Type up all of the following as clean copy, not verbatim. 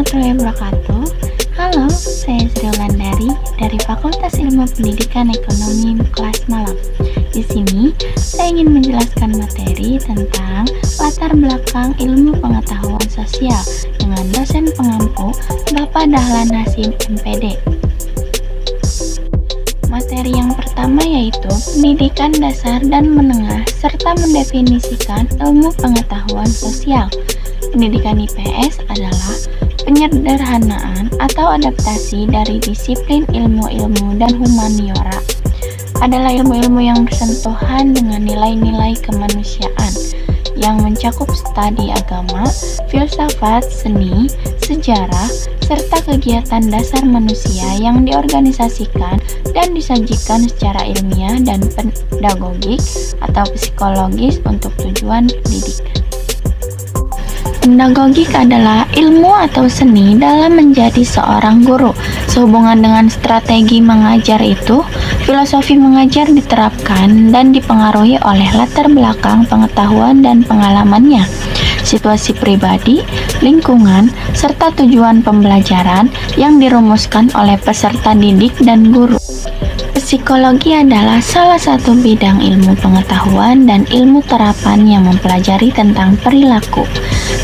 warahmatullahi wabarakatuh. Halo, saya Sri Wulandari dari Fakultas Ilmu Pendidikan Ekonomi kelas malam. Di sini, saya ingin menjelaskan materi tentang latar belakang ilmu pengetahuan sosial dengan dosen pengampu Bapak Dahlan Hasim MPD. Materi yang pertama yaitu pendidikan dasar dan menengah serta mendefinisikan ilmu pengetahuan sosial. Pendidikan IPS adalah penyederhanaan atau adaptasi dari disiplin ilmu-ilmu dan humaniora. Adalah ilmu-ilmu yang bersentuhan dengan nilai-nilai kemanusiaan yang mencakup studi agama, filsafat, seni, sejarah, serta kegiatan dasar manusia yang diorganisasikan dan disajikan secara ilmiah dan pedagogik atau psikologis untuk tujuan pendidikan. Pedagogik adalah ilmu atau seni dalam menjadi seorang guru. Sehubungan dengan strategi mengajar itu, filosofi mengajar diterapkan dan dipengaruhi oleh latar belakang pengetahuan dan pengalamannya, situasi pribadi, lingkungan, serta tujuan pembelajaran yang dirumuskan oleh peserta didik dan guru. Psikologi adalah salah satu bidang ilmu pengetahuan dan ilmu terapan yang mempelajari tentang perilaku,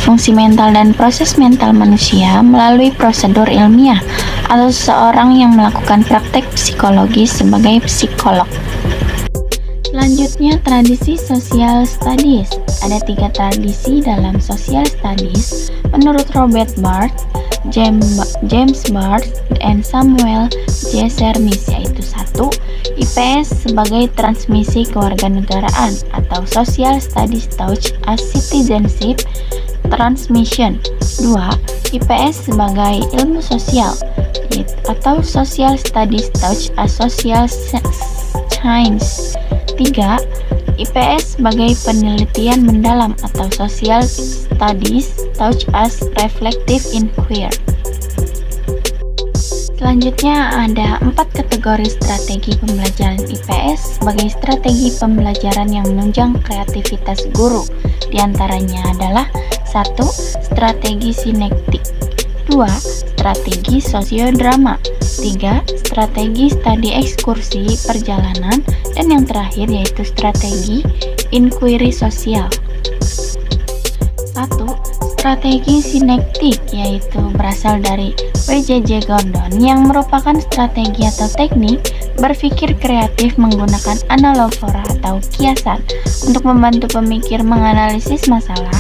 fungsi mental dan proses mental manusia melalui prosedur ilmiah atau seseorang yang melakukan praktek psikologis sebagai psikolog. Selanjutnya, tradisi social studies. Ada 3 tradisi dalam social studies menurut Robert Barth, James Barth, dan Samuel J. Sermis, yaitu 1. IPS sebagai transmisi kewarganegaraan atau Social Studies Taught as Citizenship Transmission. 2. IPS sebagai ilmu sosial atau Social Studies Taught as Social Science. 3. IPS sebagai penelitian mendalam atau Social Studies Taught as Reflective Inquiry. Selanjutnya ada 4 kategori strategi pembelajaran IPS sebagai strategi pembelajaran yang menunjang kreativitas guru. Di antaranya adalah 1. Strategi sinektik, 2. Strategi sosiodrama, 3. Strategi studi ekskursi perjalanan, dan yang terakhir yaitu strategi inquiry sosial. 1. Strategi sinektik yaitu berasal dari W.J.J. Gordon yang merupakan strategi atau teknik berpikir kreatif menggunakan analofora atau kiasan untuk membantu pemikir menganalisis masalah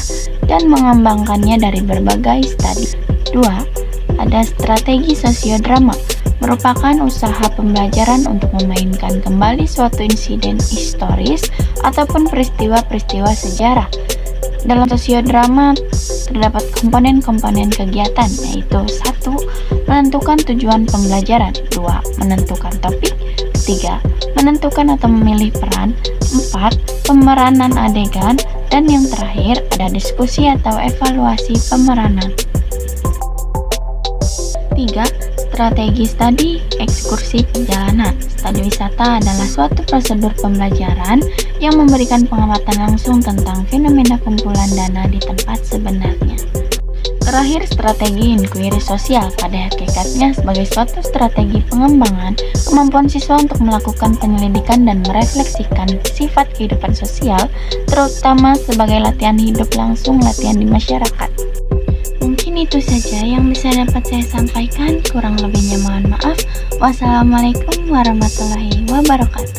dan mengembangkannya dari berbagai studi. 2. Ada strategi sosiodrama, merupakan usaha pembelajaran untuk memainkan kembali suatu insiden historis ataupun peristiwa-peristiwa sejarah. Dalam sosiodrama terdapat komponen-komponen kegiatan, yaitu 1. Menentukan tujuan pembelajaran, 2. Menentukan topik, 3. Menentukan atau memilih peran, 4. Pemeranan adegan, dan yang terakhir ada diskusi atau evaluasi pemeranan. 3. Strategi studi ekskursi perjalanan. Studi wisata adalah suatu prosedur pembelajaran yang memberikan pengamatan langsung tentang fenomena kumpulan dana di tempat sebenarnya. Terakhir, strategi inquiry sosial pada hakikatnya sebagai suatu strategi pengembangan kemampuan siswa untuk melakukan penyelidikan dan merefleksikan sifat kehidupan sosial, terutama sebagai latihan hidup langsung, latihan di masyarakat. Mungkin itu saja yang bisa dapat saya sampaikan, kurang lebihnya mohon maaf. Wassalamualaikum warahmatullahi wabarakatuh.